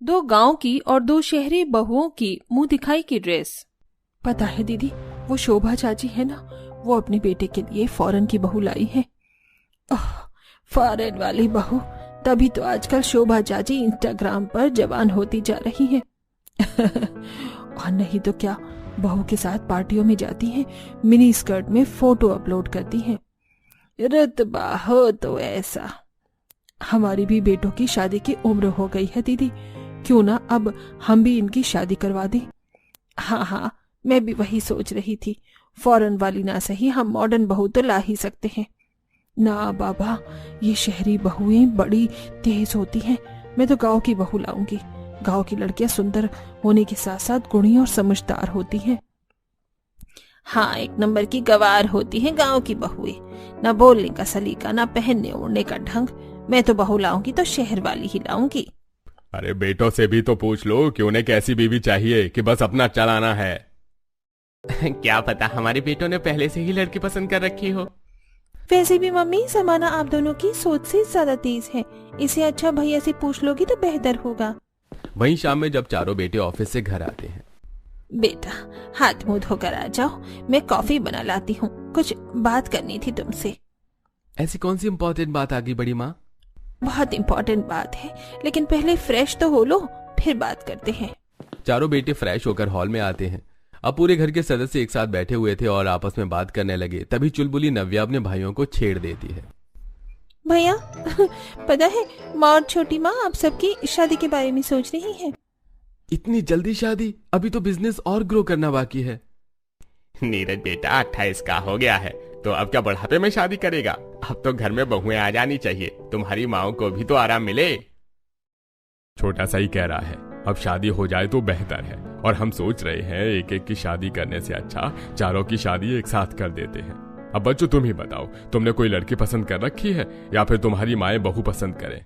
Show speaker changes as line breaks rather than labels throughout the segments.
2 गांव की और 2 शहरी बहुओं की मुंह दिखाई की ड्रेस।
पता है दीदी, वो शोभा चाची है ना, वो अपने बेटे के लिए फॉरेन की बहू लाई है। फॉरेन वाली बहू, तभी तो आजकल शोभा चाची इंस्टाग्राम पर जवान होती जा रही है। और नहीं तो क्या, बहू के साथ पार्टियों में जाती हैं, मिनी स्कर्ट में फोटो अपलोड करती हैं। रुतबा हो तो ऐसा। हमारी भी बेटों की शादी की उम्र हो गई है दीदी, क्यों ना अब हम भी इनकी शादी करवा दें। हाँ, मैं भी वही सोच रही थी, फॉरेन वाली ना सही, हम मॉडर्न बहू तो ला ही सकते हैं। ना बाबा, ये शहरी बहुएं बड़ी तेज होती हैं, मैं तो गांव की बहू लाऊंगी। गांव की लड़कियां सुंदर होने के साथ साथ गुणी और समझदार होती हैं।
हाँ, 1 नंबर की गवार होती हैं गांव की बहुएं, ना बोलने का सलीका, ना पहनने ओढ़ने का ढंग। मैं तो बहू लाऊंगी तो शहर वाली ही लाऊंगी।
अरे बेटों से भी तो पूछ लो कि उन्हें कैसी बीवी चाहिए कि बस अपना चलाना है।
क्या पता हमारे बेटों ने पहले से ही लड़की पसंद कर रखी हो।
वैसे भी मम्मी, जमाना आप दोनों की सोच से ज्यादा तेज है, इसे अच्छा भैया से पूछ लोगी तो बेहतर होगा।
वहीं शाम में जब चारों बेटे ऑफिस से घर आते हैं।
बेटा, हाथ मुंह धोकर आ जाओ, मैं कॉफी बना लाती हूँ, कुछ बात करनी थी तुमसे।
ऐसी कौन सी इम्पोर्टेंट बात आ गई बड़ी माँ?
बहुत इम्पोर्टेंट बात है, लेकिन पहले फ्रेश तो हो लो, फिर बात करते हैं।
चारों बेटे फ्रेश होकर हॉल में आते हैं। अब पूरे घर के सदस्य एक साथ बैठे हुए थे और आपस में बात करने लगे। तभी चुलबुली नव्या अपने भाइयों को छेड़ देती है।
भैया, पता है माँ और छोटी माँ आप सबकी शादी के बारे में सोच रही हैं।
इतनी जल्दी शादी? अभी तो बिजनेस और ग्रो करना बाकी है।
नीरज बेटा 28 का हो गया है, तो अब क्या बुढ़ापे में शादी करेगा? अब तो घर में बहुएं आ जानी चाहिए, तुम्हारी माओ को भी तो आराम मिले। छोटा सा ही कह रहा है, अब शादी हो जाए तो बेहतर है। और हम सोच रहे हैं एक एक की शादी करने से अच्छा चारों की शादी एक साथ कर देते हैं। अब बच्चों तुम ही बताओ, तुमने कोई लड़की पसंद कर रखी है या फिर तुम्हारी माएं बहू पसंद करें?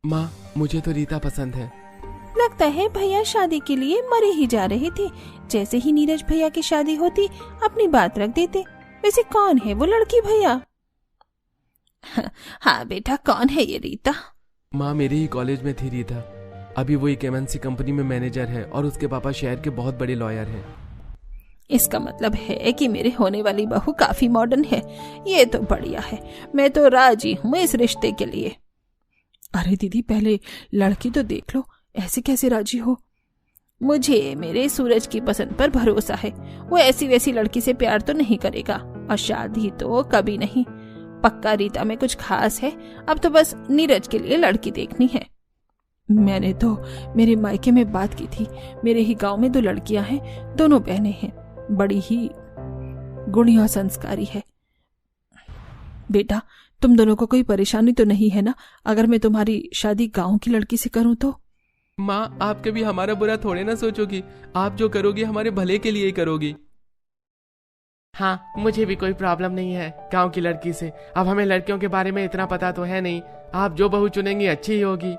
माँ, मुझे तो रीता पसंद है।
लगता है भैया शादी के लिए मरे ही जा रहे थे। जैसे ही नीरज भैया की शादी होती अपनी बात रख देते। वैसे कौन है वो लड़की भैया? हाँ बेटा, कौन है ये रीता?
माँ, मेरे ही कॉलेज में थी रीता। अभी वो एक MNC कंपनी में मैनेजर है और उसके पापा शहर के बहुत बड़े लॉयर हैं।
इसका मतलब है कि मेरे होने वाली बहू काफी मॉडर्न है। ये तो बढ़िया है, मैं तो राजी हूँ इस रिश्ते के लिए।
अरे दीदी, पहले लड़की तो देख लो, ऐसे कैसे राजी हो?
मुझे मेरे सूरज की पसंद पर भरोसा है। वो ऐसी वैसी लड़की से प्यार तो नहीं करेगा और शादी तो कभी नहीं। पक्का रीता में कुछ खास है। अब तो बस नीरज के लिए लड़की देखनी है।
मैंने तो मेरे मायके में बात की थी। मेरे ही गांव में 2 लड़कियां हैं, दोनों बहनें हैं, बड़ी ही गुणी और संस्कारी है। बेटा, तुम दोनों को कोई परेशानी तो नहीं है ना अगर मैं तुम्हारी शादी गांव की लड़की से करूं तो?
माँ, आप कभी हमारा बुरा थोड़े ना सोचोगी। आप जो करोगी हमारे भले के लिए ही करोगी। हाँ, मुझे भी कोई प्रॉब्लम नहीं है गांव की लड़की से। अब हमें लड़कियों के बारे में इतना पता तो है नहीं। आप जो बहू चुनेंगी अच्छी ही होगी।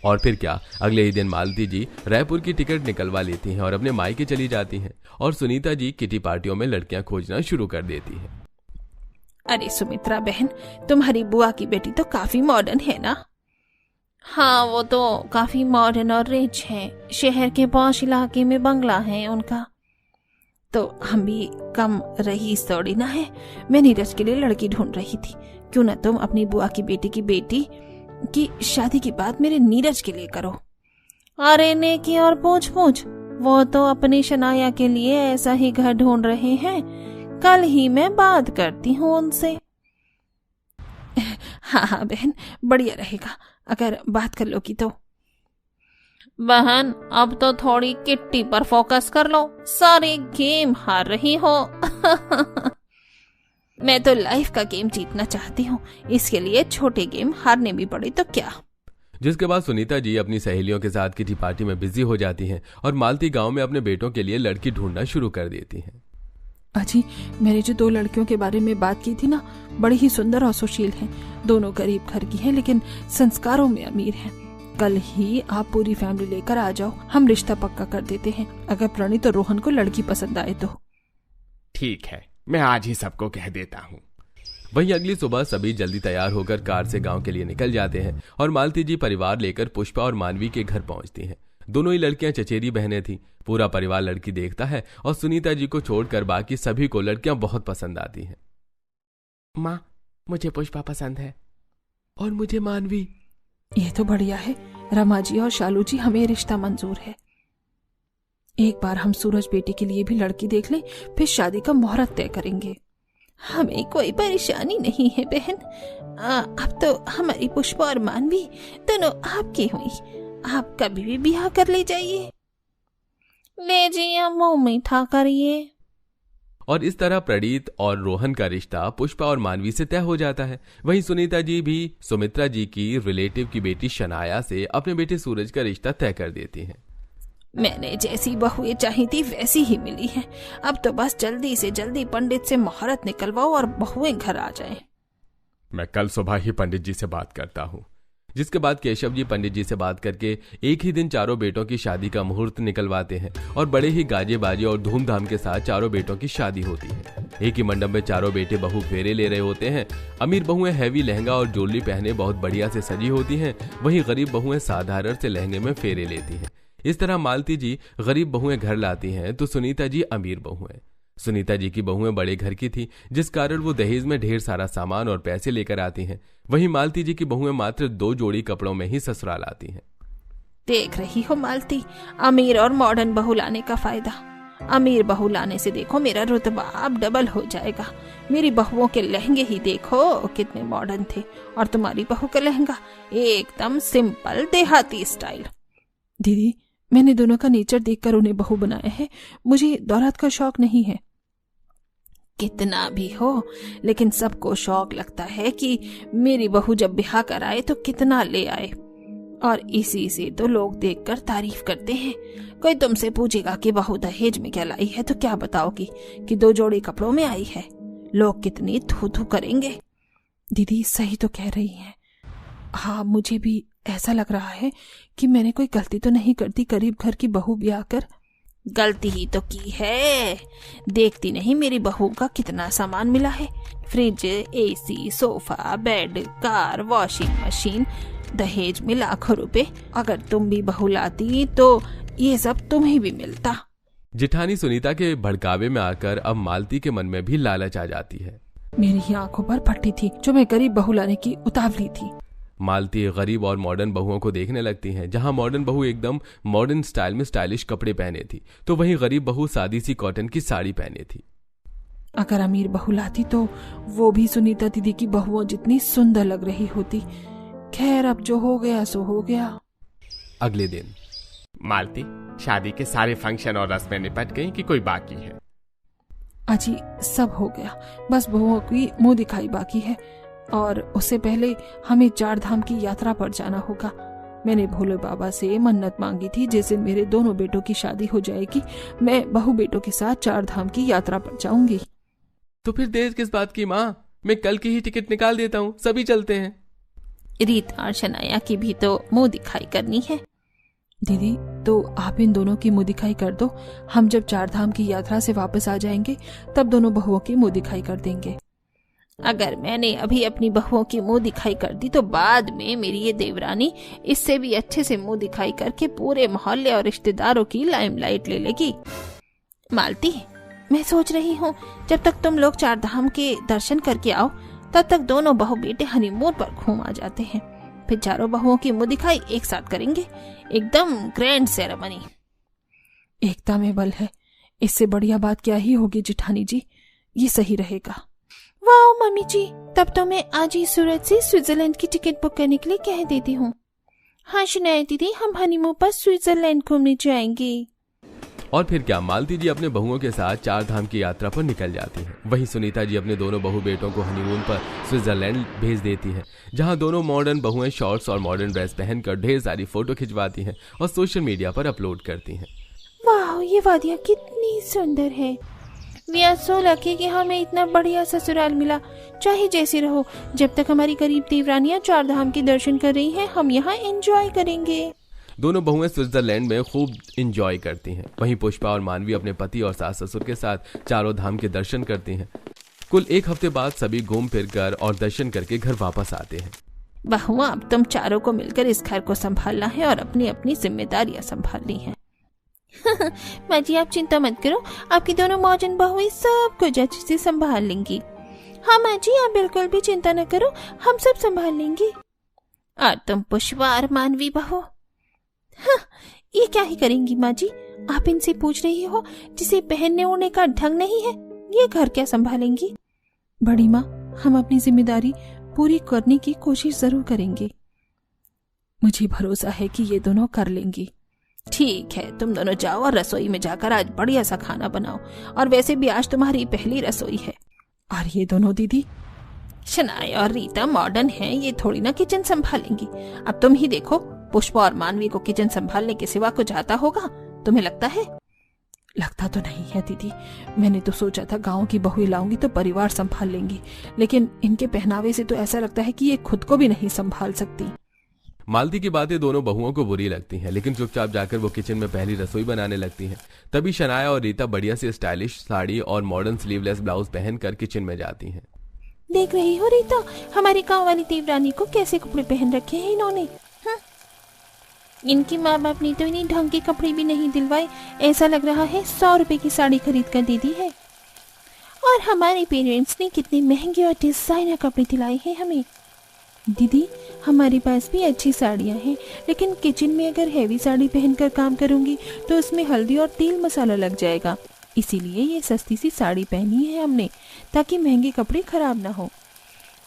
और फिर क्या, अगले ही दिन मालती जी रायपुर की टिकट निकलवा लेती हैं और अपने मायके चली जाती हैं। और सुनीता जी किटी पार्टियों में लड़कियां खोजना शुरू कर देती हैं।
अरे सुमित्रा बहन, तुम्हारी बुआ की बेटी तो काफी मॉडर्न है ना? हाँ, वो तो काफी मॉडर्न और रिच है। शहर के पॉश इलाके में बंगला है उनका। तो हम भी कम रईस थोड़ी ना है। मैं नीरज के लिए लड़की ढूंढ रही थी। क्यों ना तुम अपनी बुआ की बेटी की शादी की बात मेरे नीरज के लिए करो। अरे नेकी और पूछ वो तो अपनी शनाया के लिए ऐसा ही घर ढूंढ रहे हैं। कल ही मैं बात करती हूँ उनसे। हाँ बहन, बढ़िया रहेगा अगर बात कर लोगी तो। बहन, अब तो थोड़ी किट्टी पर फोकस कर लो, सारे गेम हार रही हो। मैं तो लाइफ का गेम जीतना चाहती हूँ, इसके लिए छोटे गेम हारने भी पड़े तो क्या।
जिसके बाद सुनीता जी अपनी सहेलियों के साथ किटी पार्टी में बिजी हो जाती हैं और मालती गांव में अपने बेटों के लिए लड़की ढूंढना शुरू कर देती हैं।
अजी, मैंने जो 2 लड़कियों के बारे में बात की थी ना, बड़ी ही सुंदर और सुशील हैं। दोनों गरीब घर की हैं लेकिन संस्कारों में अमीर हैं। कल ही आप पूरी फैमिली लेकर आ जाओ, हम रिश्ता पक्का कर देते हैं। अगर प्रणीत और रोहन को लड़की पसंद आए तो।
ठीक है, मैं आज ही सबको कह देता हूँ।
वहीं अगली सुबह सभी जल्दी तैयार होकर कार से गांव के लिए निकल जाते हैं और मालती जी परिवार लेकर पुष्पा और मानवी के घर पहुंचती हैं। दोनों ही लड़कियां चचेरी बहनें थीं। पूरा परिवार लड़की देखता है और सुनीता जी को छोड़कर बाकी सभी को लड़कियां बहुत पसंद आती हैं।
माँ, मुझे पुष्पा पसंद है।
और मुझे मानवी।
ये तो बढ़िया है, रमा जी और शालू जी, हमें रिश्ता मंजूर है। एक बार हम सूरज बेटी के लिए भी लड़की देख लें, फिर शादी का मुहूर्त तय करेंगे।
हमें कोई परेशानी नहीं है बहन। अब तो हमारी पुष्पा और मानवी दोनों आपकी हुई। आप कभी भी ब्याह कर ले जाइए। ले जाइए, मुंह मीठा करिए।
और इस तरह प्रणीत और रोहन का रिश्ता पुष्पा और मानवी से तय हो जाता है। वहीं सुनीता जी भी सुमित्रा जी की रिलेटिव की बेटी शनाया से अपने बेटे सूरज का रिश्ता तय कर देती हैं।
मैंने जैसी बहुएं चाही थी वैसी ही मिली हैं। अब तो बस जल्दी से जल्दी पंडित से मुहूर्त निकलवाओ और बहुएं घर आ जाएं।
मैं कल सुबह ही पंडित जी से बात करता हूँ।
जिसके बाद केशव जी पंडित जी से बात करके एक ही दिन चारों बेटों की शादी का मुहूर्त निकलवाते हैं और बड़े ही गाजे बाजे और धूमधाम के साथ चारों बेटों की शादी होती है। एक ही मंडप में चारों बेटे बहू फेरे ले रहे होते हैं। अमीर बहुएं हैवी लहंगा और ज्वेलरी पहने बहुत बढ़िया से सजी होती हैं, वहीं गरीब बहुएं साधारण से लहंगे में फेरे लेती हैं। इस तरह मालती जी गरीब बहुएं घर लाती हैं तो सुनीता जी अमीर बहुएं। सुनीता जी की बहुएं बड़े घर की थी, जिस कारण वो दहेज में ढेर सारा सामान और पैसे लेकर आती हैं। वहीं मालती जी की बहुएं मात्र 2 जोड़ी कपड़ों में ही ससुराल आती हैं।
देख रही हो मालती, अमीर और मॉडर्न बहू लाने का फायदा। अमीर बहू लाने से देखो मेरा रुतबा अब डबल हो जाएगा। मेरी बहुओं के लहंगे ही देखो कितने मॉडर्न थे, और तुम्हारी बहू का लहंगा एकदम सिंपल देहाती स्टाइल।
दीदी, मैंने दोनों का नेचर देखकर उन्हें बहू बनाया है। मुझे दौलत का शौक नहीं है।
कितना भी हो, लेकिन सबको शौक लगता है कि मेरी बहू जब ब्याह कराए तो कितना ले आए, और इसी से तो लोग देखकर तारीफ करते हैं। कोई तुमसे पूछेगा कि बहू दहेज में क्या लाई है तो क्या बताओगी कि 2 जोड़ी कपड़ों में आई है। लोग कितनी थू थू करेंगे।
दीदी सही तो कह रही हैं। हाँ, मुझे भी ऐसा लग रहा है कि मैंने कोई गलती तो नहीं कर दी गरीब घर की बहू ब्याह कर।
गलती ही तो की है। देखती नहीं मेरी बहू का कितना सामान मिला है। Fridge, AC, sofa, bed, car, washing machine, दहेज में लाखों रुपए। अगर तुम भी बहू लाती तो ये सब तुम्हें भी मिलता।
जिठानी सुनीता के भड़कावे में आकर अब मालती के मन में भी लालच आ जाती है।
मेरी ही आंखों पर पट्टी थी जो मैं गरीब बहू लाने की उतावली थी।
मालती गरीब और मॉडर्न बहुओं को देखने लगती हैं। जहां मॉडर्न बहू एकदम मॉडर्न स्टाइल में स्टाइलिश कपड़े पहने थी, तो वहीं गरीब बहू सादी सी कॉटन की साड़ी पहने थी।
अगर अमीर बहू लाती तो वो भी सुनीता दीदी की बहुओं जितनी सुंदर लग रही होती। खैर, अब जो हो गया सो हो गया।
अगले दिन
मालती, शादी के सारे फंक्शन और रस्में निपट गई कि कोई बाकी है?
अजी, सब हो गया, बस बहुओं की मुंह दिखाई बाकी है। और उससे पहले हमें 4 धाम की यात्रा पर जाना होगा। मैंने भोले बाबा से मन्नत मांगी थी, जिस दिन मेरे दोनों बेटों की शादी हो जाएगी मैं बहू बेटों के साथ 4 धाम की यात्रा पर जाऊंगी।
तो फिर देर किस बात की माँ? मैं कल की ही टिकट निकाल देता हूँ, सभी चलते हैं।
रीता और शनाया की भी तो मुंह दिखाई करनी है।
दीदी, तो आप इन दोनों की मुंह दिखाई कर दो। हम जब 4 धाम की यात्रा से वापस आ जाएंगे तब दोनों बहुओं की मुंह दिखाई कर देंगे।
अगर मैंने अभी अपनी बहुओं की मुंह दिखाई कर दी तो बाद में मेरी ये देवरानी इससे भी अच्छे से मुंह दिखाई करके पूरे मोहल्ले और रिश्तेदारों की लाइमलाइट ले लेगी। मालती, मैं सोच रही हूँ जब तक तुम लोग 4 धाम के दर्शन करके आओ तब तक दोनों बहू बेटे हनीमून पर घूम आ जाते हैं। फिर चारों बहुओं की मुंह दिखाई एक साथ करेंगे, एकदम ग्रैंड सेरेमनी।
एकता में बल है, इससे बढ़िया बात क्या ही होगी जिठानी जी। ये सही रहेगा।
वाह मम्मी जी, तब तो मैं आज ही सूरत से स्विट्जरलैंड की टिकट बुक करने के लिए कह देती हूँ। हाँ शनाया दीदी, हम हनीमून पर स्विट्जरलैंड घूमने जाएंगे।
और फिर क्या, मालती जी अपने बहुओं के साथ 4 धाम की यात्रा पर निकल जाती हैं। वहीं सुनीता जी अपने दोनों बहू बेटों को हनीमून पर स्विट्जरलैंड भेज देती हैं, जहां दोनों मॉडर्न बहुएं शॉर्ट्स और मॉडर्न ड्रेस पहनकर ढेर सारी फोटो खिंचवाती हैं और सोशल मीडिया पर अपलोड करती हैं।
वाह, ये वादियाँ कितनी सुंदर है। वी आर सो लकी कि हमें इतना बढ़िया ससुराल मिला। चाहे जैसे रहो, जब तक हमारी गरीब देवरानियां 4 धाम के दर्शन कर रही हैं, हम यहाँ एंजॉय करेंगे।
दोनों बहुएं स्विट्जरलैंड में खूब एंजॉय करती हैं। वहीं पुष्पा और मानवी अपने पति और सास ससुर के साथ चारों धाम के दर्शन करती हैं। कुल 1 हफ्ते बाद सभी घूम फिर कर और दर्शन करके घर वापस आते हैं।
बहुआ, अब तुम चारों को मिलकर इस घर को संभालना है और अपनी अपनी जिम्मेदारियां संभालनी है। माँ जी, आप चिंता मत करो, आपकी दोनों मौजन बहुएं सब कुछ अच्छे से संभाल लेंगी। हाँ माँ जी, आप बिल्कुल भी चिंता न करो, हम सब संभाल लेंगी। और तुम पुष्पा और मानवी बहू, हाँ, ये क्या ही करेंगी माँ जी? आप इनसे पूछ रही हो जिसे पहनने ओढ़ने का ढंग नहीं है, ये घर क्या संभालेंगी?
बड़ी माँ, हम अपनी जिम्मेदारी पूरी करने की कोशिश जरूर करेंगे। मुझे भरोसा है कि ये दोनों कर लेंगी।
ठीक है, तुम दोनों जाओ और रसोई में जाकर आज बढ़िया सा खाना बनाओ। और वैसे भी आज तुम्हारी पहली रसोई है।
और ये दोनों दीदी?
शनाया और रीता मॉडर्न हैं, ये थोड़ी ना किचन संभालेंगी। अब तुम ही देखो, पुष्पा और मानवी को किचन संभालने के सिवा कुछ आता होगा? तुम्हें लगता है?
लगता तो नहीं है दीदी। मैंने तो सोचा था गांव की बहुएं लाऊंगी तो परिवार संभाल लेंगी, लेकिन इनके पहनावे से तो ऐसा लगता है कि ये खुद को भी नहीं संभाल सकती।
मालती की बातें दोनों बहुओं को बुरी लगती हैं, लेकिन चुपचाप जाकर वो किचन में पहली रसोई बनाने लगती हैं। तभी शनाया और रीता बढ़िया से स्टाइलिश साड़ी और मॉडर्न स्लीवलेस ब्लाउज पहनकर किचन में जाती हैं।
देख रही हो रीता, हमारी गांव वाली देवरानी को कैसे कपड़े पहन रखे हैं इन्होंने। इनकी माँ बाप ने तो इन्हें ढंग के कपड़े भी नहीं दिलवाए, ऐसा लग रहा है 100 रुपए की साड़ी खरीद कर दे दी है। और हमारे पेरेंट्स ने कितने महंगे और डिजाइनर कपड़े दिलाए हैं हमें।
दीदी, हमारे पास भी अच्छी साड़ियाँ हैं, लेकिन किचन में अगर हैवी साड़ी पहनकर काम करूंगी तो उसमें हल्दी और तेल मसाला लग जाएगा। इसीलिए ये सस्ती सी साड़ी पहनी है हमने, ताकि महंगे कपड़े खराब ना हो।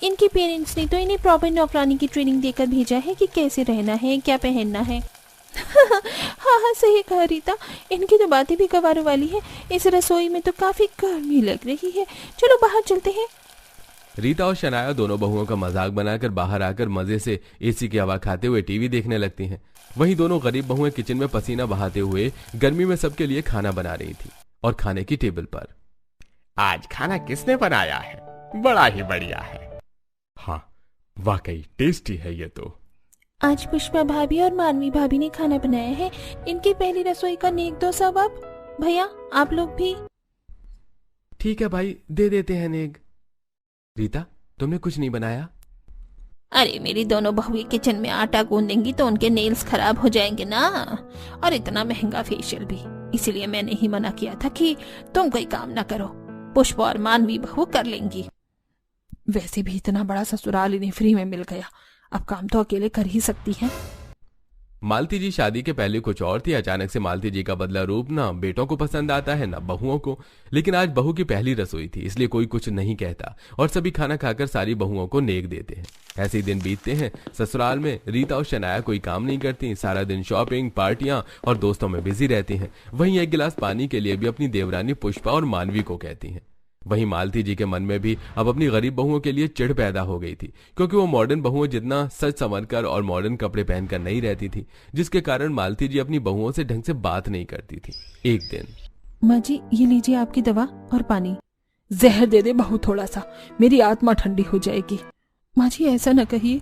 इनके पेरेंट्स ने तो इन्हें प्रॉपर नौकरानी की ट्रेनिंग देकर भेजा है कि कैसे रहना है, क्या पहनना है। हाँ हाँ, सही कहा रीता, इनकी तो बातें भी गवारों वाली है। इस रसोई में तो काफी गर्मी लग रही है, चलो बाहर चलते हैं।
रीता और शनाया दोनों बहुओं का मजाक बनाकर बाहर आकर मजे से एसी की हवा खाते हुए टीवी देखने लगती हैं। वहीं दोनों गरीब बहुएं किचन में पसीना बहाते हुए गर्मी में सबके लिए खाना बना रही थी। और खाने की टेबल पर
आज खाना किसने बनाया है? बड़ा ही बढ़िया है। हाँ, वाकई टेस्टी है ये तो।
आज पुष्पा भाभी और मानवी भाभी ने खाना बनाया है। इनकी पहली रसोई का नेक दो सबब। भैया, आप लोग भी।
ठीक है भाई, दे देते हैं नेक। रीता, तुमने कुछ नहीं बनाया?
अरे मेरी दोनों बहुएं किचन में आटा गूंदेंगी तो उनके नेल्स खराब हो जाएंगे ना, और इतना महंगा फेशियल भी। इसीलिए मैंने ही मना किया था कि तुम कोई काम ना करो, पुष्पा और मानवी बहू कर लेंगी।
वैसे भी इतना बड़ा ससुराल इन्हें फ्री में मिल गया, अब काम तो अकेले कर ही सकती हैं।
मालती जी शादी के पहले कुछ और थी। अचानक से मालती जी का बदला रूप ना बेटों को पसंद आता है ना बहुओं को। लेकिन आज बहू की पहली रसोई थी, इसलिए कोई कुछ नहीं कहता और सभी खाना खाकर सारी बहुओं को नेक देते हैं। ऐसे ही दिन बीतते हैं। ससुराल में रीता और शनाया कोई काम नहीं करती, सारा दिन शॉपिंग, पार्टियां और दोस्तों में बिजी रहती हैं। वहीं एक गिलास पानी के लिए भी अपनी देवरानी पुष्पा और मानवी को कहती हैं। वहीं मालती जी के मन में भी अब अपनी गरीब बहुओं के लिए चिढ़ पैदा हो गई थी, क्योंकि वो मॉडर्न बहुओं जितना सच संवरकर और मॉडर्न कपड़े पहनकर नहीं रहती थी, जिसके कारण मालती जी अपनी बहुओं से ढंग से बात नहीं करती थी। एक दिन,
माँ जी, ये लीजिए आपकी दवा और पानी। जहर दे दे बहू थोड़ा सा, मेरी आत्मा ठंडी हो जाएगी। माँ जी, ऐसा न कहिए,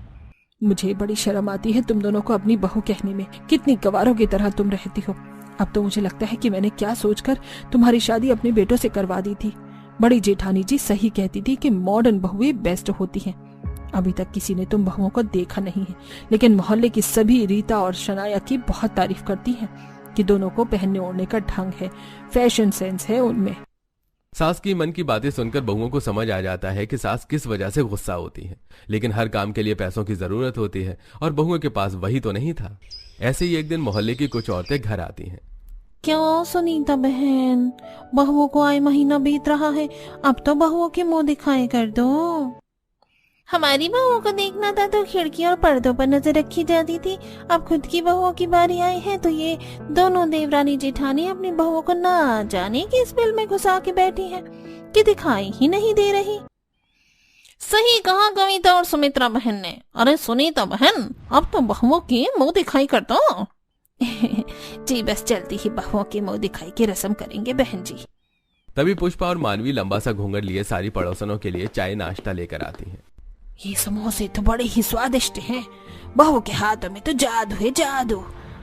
मुझे बड़ी शर्म आती है तुम दोनों को अपनी बहू कहने में। कितनी गवारों की तरह तुम रहती हो। अब तो मुझे लगता है कि मैंने क्या सोचकर तुम्हारी शादी अपने बेटों से करवा दी थी। बड़ी जेठानी जी सही कहती थी कि मॉडर्न बहुएं बेस्ट होती हैं। अभी तक किसी ने तुम बहुओं को देखा नहीं है, लेकिन मोहल्ले की सभी रीता और शनाया की बहुत तारीफ करती हैं कि दोनों को पहनने ओढ़ने का ढंग है, फैशन सेंस है उनमें।
सास की मन की बातें सुनकर बहुओं को समझ आ जाता है कि सास किस वजह से गुस्सा होती है, लेकिन हर काम के लिए पैसों की जरूरत होती है और बहुओं के पास वही तो नहीं था। ऐसे ही एक दिन मोहल्ले की कुछ औरतें घर आती हैं।
क्यों सुनीता बहन, बहुओं को आए महीना बीत रहा है, अब तो बहुओं के मुंह दिखाए कर दो। हमारी बहुओं को देखना था तो खिड़की और पर्दों पर नजर रखी जाती थी। अब खुद की बहुओं की बारी आई है तो ये दोनों देवरानी जेठानी अपनी बहुओं को ना जाने किस बिल में घुसा के बैठी हैं कि दिखाई ही नहीं दे रही। सही कहा कविता और सुमित्रा बहन ने। अरे सुनीता बहन, अब तो बहुओं के मुंह दिखाई कर दो। जी बस जल्दी ही बहुओं के मुंह दिखाई की रस्म करेंगे बहन जी।
तभी पुष्पा और मानवी लंबा सा घूंघट लिए सारी पड़ोसनों के लिए चाय नाश्ता लेकर आती हैं।
ये समोसे तो बड़े ही स्वादिष्ट हैं। बहू के हाथों में तो जादू है जादू।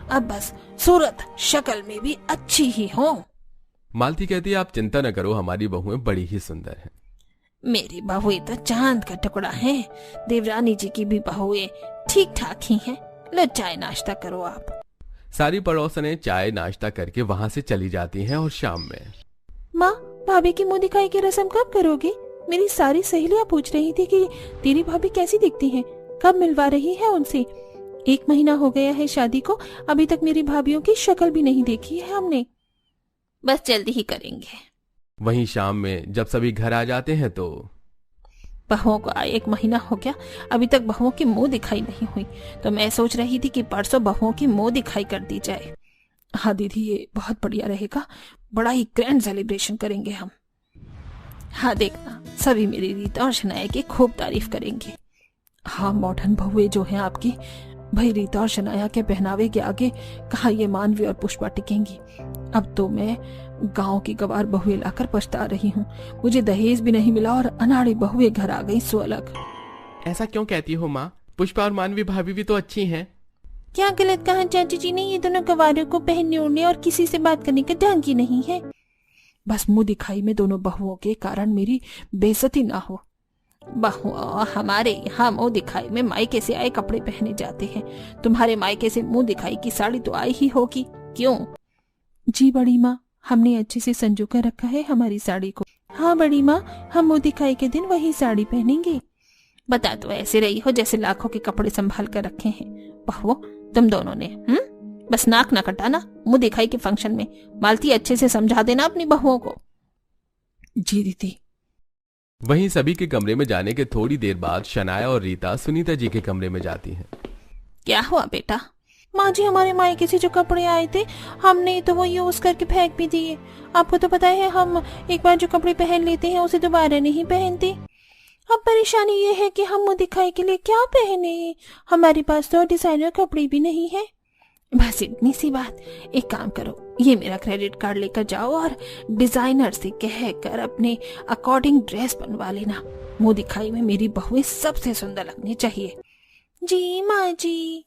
अब बस सूरत शक्ल में भी अच्छी ही हो।
मालती कहती है, आप चिंता न करो, हमारी बहुएं बड़ी ही सुंदर हैं।
मेरी बहुएं तो चांद का टुकड़ा है। देवरानी जी की भी बहुएं ठीक ठाक ही हैं। लो चाय नाश्ता करो आप।
सारी पड़ोसनें चाय नाश्ता करके वहाँ से चली जाती हैं और शाम में
माँ, भाभी की मुंह दिखाई की रस्म कब करोगी? मेरी सारी सहेलियां पूछ रही थी कि तेरी भाभी कैसी दिखती हैं, कब मिलवा रही है उनसे। 1 महीना हो गया है शादी को, अभी तक मेरी भाभीयों की शक्ल भी नहीं देखी है हमने।
बस जल्दी ही करेंगे।
वहीं शाम में जब सभी घर आ जाते हैं तो
बहुओं को आए 1 महीना हो गया, अभी तक बहुओं की मुंह दिखाई नहीं हुई। तो मैं सोच रही थी कि परसों बहुओं की मुंह दिखाई कर दी जाए।
हाँ दीदी, ये बहुत बढ़िया रहेगा, बड़ा ही ग्रैंड सेलिब्रेशन करेंगे हम।
हाँ देखना, सभी मेरी रीता और शनाया की खूब तारीफ करेंगे।
हाँ, मॉडर्न बहुएं जो हैं आपकी, भाई रीता और शनाया के पहनावे के आगे कहाँ ये मानवी और पुष्पा टिकेंगी। अब तो मैं गांव की गवार बहुएं लाकर पछता रही हूँ। मुझे दहेज भी नहीं मिला और अनाड़ी बहुएं घर आ गई सो अलग।
ऐसा क्यों कहती हो माँ? पुष्पा और मानवी भाभी भी तो अच्छी हैं।
क्या गलत कहा चाची जी ने? ये दोनों गवारों को पहनने ओढ़ने और किसी से बात करने का ढंग ही नहीं है।
बस मुंह दिखाई में दोनों बहुओं के कारण मेरी बेइज्जती ना हो।
बहुओं, हमारे यहाँ मुंह दिखाई में मायके से आए कपड़े पहने जाते हैं। तुम्हारे मायके से मुंह दिखाई की साड़ी तो आई ही होगी, क्यों?
जी बड़ी माँ, हमने अच्छे से संजो कर रखा है हमारी साड़ी को। हाँ बड़ी माँ, हम मुंह दिखाई के दिन वही साड़ी पहनेंगे।
बता तो ऐसे रही हो जैसे लाखों के कपड़े संभाल कर रखे हैं। बहुओं, तुम दोनों ने बस नाक ना कटाना मुंह दिखाई के फंक्शन में। मालती, अच्छे से समझा देना अपनी बहुओं को।
जी दीदी।
वहीं सभी के कमरे में जाने के थोड़ी देर बाद शनाया और रीता सुनीता जी के कमरे में जाती हैं।
क्या हुआ बेटा?
माँ जी, हमारे मायके से जो कपड़े आए थे हमने तो वो यूज करके फेंक भी दिए। आपको तो पता है हम एक बार जो कपड़े पहन लेते हैं उसे दोबारा नहीं पहनते। अब परेशानी ये है कि हम मुंह दिखाई के लिए क्या पहने, हमारे पास तो डिजाइनर कपड़े भी नहीं है।
बस इतनी सी बात। एक काम करो, ये मेरा क्रेडिट कार्ड लेकर जाओ और डिजाइनर से कहकर अपने अकॉर्डिंग ड्रेस बनवा लेना। मुंह दिखाई में मेरी बहुएं सबसे सुंदर लगनी चाहिए।
जी माँ जी।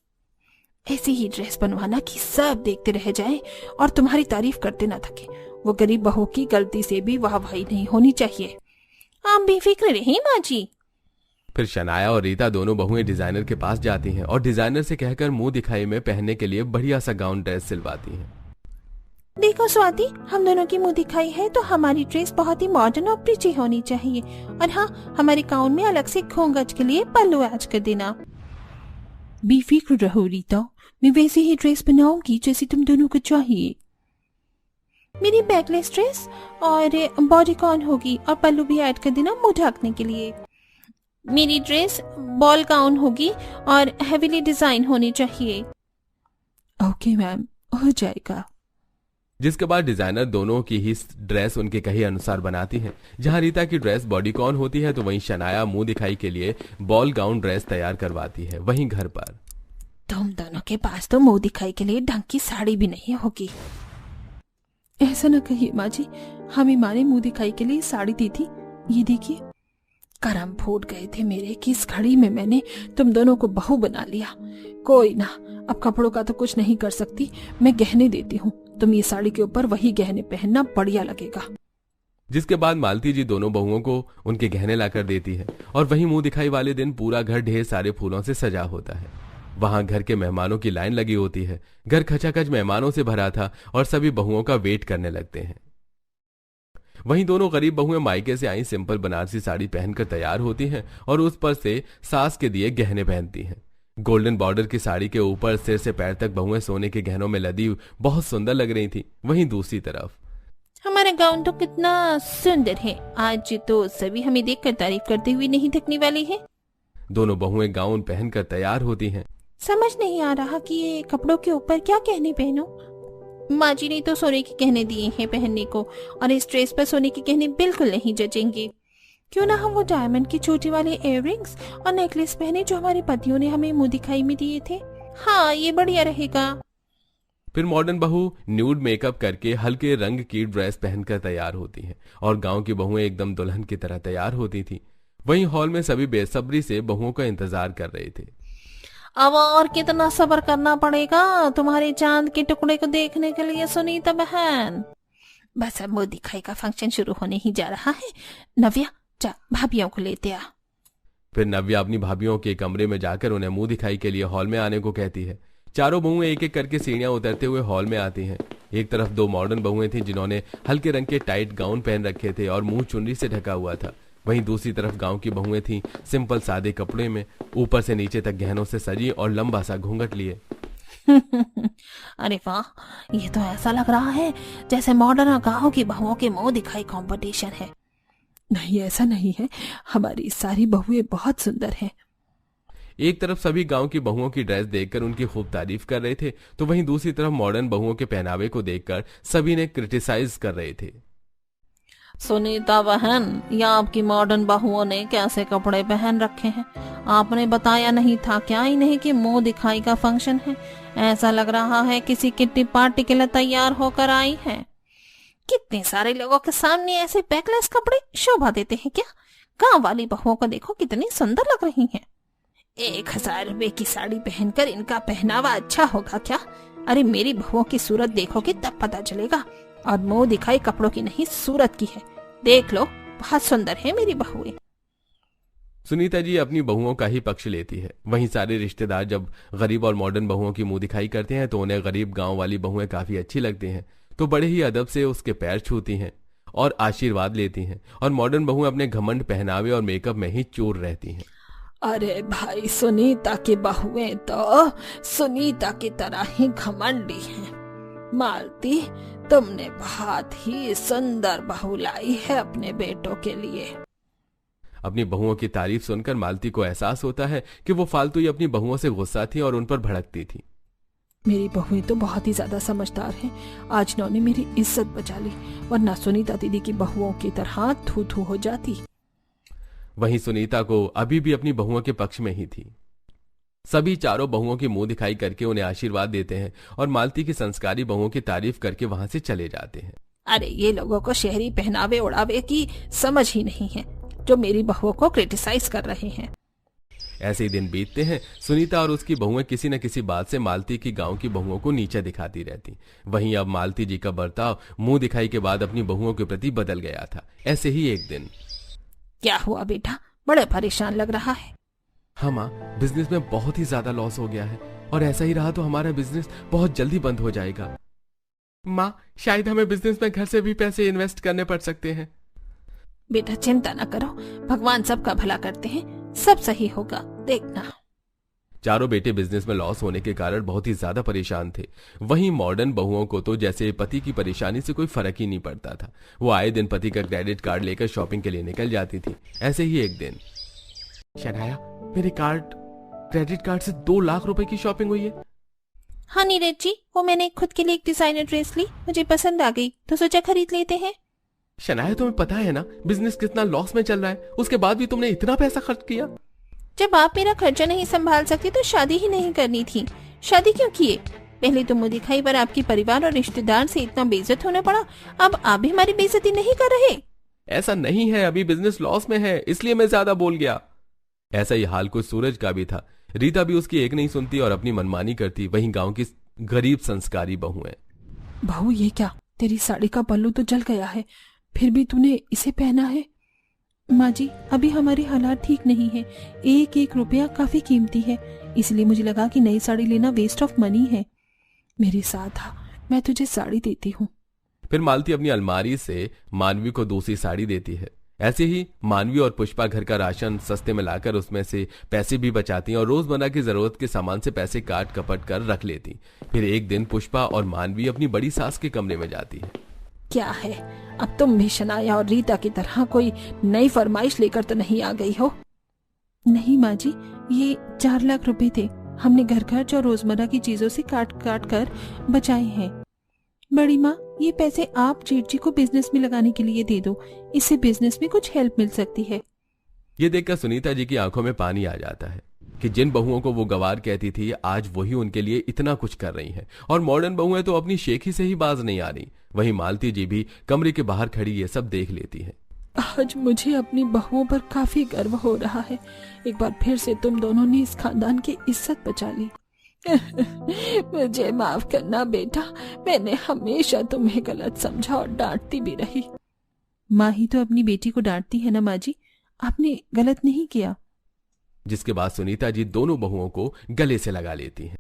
ऐसी ही ड्रेस बनवाना कि सब देखते रह जाएं और तुम्हारी तारीफ करते ना थके। वो गरीब बहू की गलती से भी वाहवाही नहीं होनी चाहिए।
आप बेफिक्र रहिए माँ जी।
फिर शनाया और रीता दोनों बहुएं डिजाइनर के पास जाती हैं और डिजाइनर से कहकर मुंह दिखाई में पहनने के लिए बढ़िया सा गाउन ड्रेस सिलवाती हैं।
देखो स्वाति, हम दोनों की मुंह दिखाई है तो हमारी ड्रेस बहुत ही मॉडर्न और प्रिची होनी चाहिए। और हाँ, हमारे गाउन में अलग से खोंगच के लिए पल्लू ऐड कर देना।
बेफिक्र रहो रीता, मैं वैसे ही ड्रेस बनाऊंगी जैसी तुम दोनों को चाहिए।
मेरी बैकलेस ड्रेस और बॉडी कॉन होगी और पल्लू भी ऐड कर देना मुंह ढकने के लिए।
मेरी ड्रेस बॉल गाउन होगी और हेवीली डिजाइन होनी चाहिए।
ओके मैम, हो जाएगा।
जिसके बाद डिजाइनर दोनों की ही ड्रेस उनके कहे अनुसार बनाती है। जहां रीता की ड्रेस बॉडी कॉन होती है तो वहीं शनाया मुंह दिखाई के लिए बॉल गाउन ड्रेस तैयार करवाती है। वहीं घर पर
तुम दोनों के पास तो मुंह दिखाई के लिए ढंग की साड़ी भी नहीं होगी।
ऐसा न कहिए माँ जी, हमें माँ ने मुंह दिखाई के लिए साड़ी दी थी। ये देखिए,
करम फूट गए थे मेरे कि इस घड़ी में मैंने तुम दोनों को बहू बना लिया।
कोई ना, अब कपड़ों का तो कुछ नहीं कर सकती, मैं गहने देती हूँ। तुम ये साड़ी के ऊपर वही गहने पहनना, बढ़िया लगेगा।
जिसके बाद मालती जी दोनों बहुओं को उनके गहने लाकर देती है और वहीं मुंह दिखाई वाले दिन पूरा घर ढेर सारे फूलों से सजा होता है। वहां घर के मेहमानों की लाइन लगी होती है। घर खचाखच मेहमानों से भरा था और सभी बहुओं का वेट करने लगते हैं। वहीं दोनों गरीब बहुएं मायके से आई सिंपल बनारसी साड़ी पहनकर तैयार होती हैं और उस पर से सास के दिए गहने पहनती हैं। गोल्डन बॉर्डर की साड़ी के ऊपर सिर से पैर तक बहुएं सोने के गहनों में लदी बहुत सुंदर लग रही थी। वहीं दूसरी तरफ
हमारा गाउन तो कितना सुंदर है, आज तो सभी हमें देखकर तारीफ करते हुए नहीं थकने वाली है।
दोनों बहुएं गाउन पहनकर तैयार होती हैं।
समझ नहीं आ रहा कि ये कपड़ों के ऊपर क्या गहने पहनो।
माँ जी ने तो सोने के गहने दिए हैं पहनने को और इस ड्रेस पर सोने के गहने बिल्कुल नहीं जचेंगे।
क्यों ना हम वो डायमंड की छोटी वाले इयररिंग्स और नेकलेस पहने जो हमारे पतियों ने हमें मुंह दिखाई में दिए थे।
हाँ, ये बढ़िया रहेगा।
फिर मॉडर्न बहू न्यूड मेकअप करके हल्के रंग की ड्रेस पहनकर तैयार होती हैं और गांव की बहुएं एकदम दुल्हन की तरह तैयार होती थी। वहीं हॉल में सभी बेसब्री से बहुओं का इंतजार कर रहे थे।
अब और कितना सब्र करना पड़ेगा तुम्हारे चांद के टुकड़े को देखने के लिए सुनीता बहन। बस अब मुंह दिखाई का फंक्शन शुरू होने ही जा रहा है। नव्या, जा भाभियों को लेते आ।
फिर नव्या अपनी भाभियों के कमरे में जाकर उन्हें मुंह दिखाई के लिए हॉल में आने को कहती है। चारों बहुएं एक एक करके सीढ़ियां उतरते हुए हॉल में आती हैं। एक तरफ दो मॉडर्न बहुएं थीं जिन्होंने हल्के रंग के टाइट गाउन पहन रखे थे और मुंह चुनरी से ढका हुआ था। वहीं दूसरी तरफ गांव की बहुएं थीं सिंपल सादे कपड़े में, ऊपर से नीचे तक गहनों से सजी और लंबा सा घूंघट लिए।
अरे वाह, ये तो ऐसा लग रहा है जैसे मॉडर्न गांव की बहुओं के मुंह दिखाई कंपटीशन है।
नहीं, ऐसा नहीं है, हमारी सारी बहुएं बहुत सुंदर हैं।
एक तरफ सभी गांव की बहुओं की ड्रेस देखकर उनकी खूब तारीफ कर रहे थे, तो वहीं दूसरी तरफ मॉडर्न बहुओं के पहनावे को देखकर सभी ने क्रिटिसाइज कर रहे थे।
सुनीता बहन, या आपकी मॉडर्न बहुओं ने कैसे कपड़े पहन रखे हैं? आपने बताया नहीं था क्या इन्हें कि मुंह दिखाई का फंक्शन है? ऐसा लग रहा है किसी किट्टी पार्टी के लिए तैयार होकर आई है। कितने सारे लोगों के सामने ऐसे बैकलेस कपड़े शोभा देते हैं क्या? गांव वाली बहुओं को देखो कितनी सुंदर लग रही हैं। 1000 रुपए की साड़ी पहनकर इनका पहनावा अच्छा होगा क्या? अरे मेरी बहुओं की सूरत देखोगे तब पता चलेगा। और मुंह दिखाई कपड़ों की नहीं, सूरत की है। देख लो, बहुत सुंदर है मेरी बहुएं।
सुनीता जी अपनी बहुओं का ही पक्ष लेती है। वहीं सारे रिश्तेदार जब गरीब और मॉडर्न बहुओं की मुंह दिखाई करते हैं तो उन्हें गरीब गांव वाली बहुएं काफी अच्छी लगती हैं, तो बड़े ही अदब से उसके पैर छूती हैं और आशीर्वाद लेती हैं। और मॉडर्न बहुएं अपने घमंड पहनावे और मेकअप में ही चूर रहती हैं।
अरे भाई, सुनीता की बहुएं तो सुनीता की तरह ही घमंडी हैं। मालती, तुमने बहुत ही सुंदर बहू लाई है अपने बेटों के लिए।
अपनी बहुओं की तारीफ सुनकर मालती को एहसास होता है कि वो फालतू ही अपनी बहुओं से गुस्सा थी और उन पर भड़कती थी।
मेरी बहुएं तो बहुत ही ज्यादा समझदार हैं। आज इन्होंने मेरी इज्जत बचा ली, वरना सुनीता दीदी की बहुओं की तरह थू थू हो जाती।
वहीं सुनीता को अभी भी अपनी बहुओं के पक्ष में ही थी। सभी चारों बहुओं की मुंह दिखाई करके उन्हें आशीर्वाद देते हैं और मालती की संस्कारी बहुओं की तारीफ करके वहां से चले जाते हैं।
अरे ये लोगों को शहरी पहनावे उड़ावे की समझ ही नहीं है, जो मेरी बहुओं को क्रिटिसाइज कर रहे हैं।
ऐसे ही दिन बीतते हैं। सुनीता और उसकी बहुएं किसी न किसी बात से मालती की गांव की बहुओं को नीचे दिखाती रहती। वहीं अब मालती जी का बर्ताव मुंह दिखाई के बाद अपनी बहुओं के प्रति बदल गया था। ऐसे ही एक दिन,
क्या हुआ बेटा, बड़े परेशान लग रहा है?
हाँ माँ, बिजनेस में बहुत ही ज्यादा लॉस हो गया है और ऐसा ही रहा तो हमारा बिजनेस बहुत जल्दी बंद हो जाएगा। माँ, शायद हमें बिजनेस में घर से भी पैसे इन्वेस्ट करने पड़ सकते हैं।
बेटा चिंता न करो, भगवान सबका भला करते हैं, सब सही होगा, देखना।
चारों बेटे बिजनेस में लॉस होने के कारण बहुत ही ज्यादा परेशान थे। वहीं मॉडर्न बहुओं को तो जैसे पति की परेशानी से कोई फर्क ही नहीं पड़ता था। वो आए दिन पति का क्रेडिट कार्ड लेकर शॉपिंग के लिए निकल जाती थी। ऐसे ही एक दिन, शनाया, मेरे क्रेडिट कार्ड से 2 लाख रुपए की शॉपिंग हुई है।
हाँ नीरज जी, वो मैंने खुद के लिए एक डिजाइनर ड्रेस ली, मुझे पसंद आ गई तो सोचा खरीद लेते हैं।
शनाया, तुम्हें पता है ना बिजनेस कितना लॉस में चल रहा है, उसके बाद भी तुमने इतना पैसा खर्च किया।
जब आप मेरा खर्चा नहीं संभाल सकते तो शादी ही नहीं करनी थी। शादी क्यों किए? पहले तो मुंह दिखाई पर आपके परिवार और रिश्तेदार से इतना बेइज्जत होना पड़ा, अब आप भी हमारी बेइज्जती नहीं कर रहे।
ऐसा नहीं है, अभी बिजनेस लॉस में है, इसलिए मैं ज्यादा बोल गया। ऐसा ही हाल कुछ सूरज का भी था। रीता भी उसकी एक नहीं सुनती और अपनी मनमानी करती। वहीं गांव की गरीब संस्कारी बहू है।
बहू, ये क्या, तेरी साड़ी का पल्लू तो जल गया है, फिर भी तूने इसे पहना है।
माँ जी, अभी हमारे हालात ठीक नहीं है, 1-1 रुपया काफी कीमती है, इसलिए मुझे लगा कि नई साड़ी लेना वेस्ट ऑफ मनी है।
मेरे साथ आ, मैं तुझे साड़ी देती हूँ।
फिर मालती अपनी अलमारी से मानवी को दूसरी साड़ी देती है। ऐसे ही मानवी और पुष्पा घर का राशन सस्ते में लाकर उसमें से पैसे भी बचाती और रोजमर्रा की जरूरत के सामान से पैसे काट कपट कर रख लेती। फिर एक दिन पुष्पा और मानवी अपनी बड़ी सास के कमरे में जाती है।
क्या है, अब तुम भी शनाया और रीता की तरह कोई नई फरमाइश लेकर तो नहीं आ गई हो?
नहीं माँ जी, ये 4 लाख रुपए थे, हमने घर खर्च और रोजमर्रा की चीजों से काट काट कर बचाए हैं। बड़ी माँ, ये पैसे आप जेठ जी को बिजनेस में लगाने के लिए दे दो, इससे बिजनेस में कुछ हेल्प मिल सकती है।
ये देखकर सुनीता जी की आंखों में पानी आ जाता है कि जिन बहुओं को वो गवार कहती थी आज वही उनके लिए इतना कुछ कर रही हैं। और मॉडर्न बहुएं तो अपनी शेखी से ही बाज नहीं आ रही। वहीं मालती जी भी कमरे के बाहर खड़ी ये सब देख लेती है।
आज मुझे अपनी बहुओं पर काफी गर्व हो रहा है। एक बार फिर से तुम दोनों ने इस खानदान की इज्जत बचा ली। मुझे माफ करना बेटा, मैंने हमेशा तुम्हें गलत समझा और डांटती भी रही।
माँ ही तो अपनी बेटी को डांटती है ना माँ जी,
आपने गलत नहीं किया।
जिसके बाद सुनीता जी दोनों बहुओं को गले से लगा लेती हैं।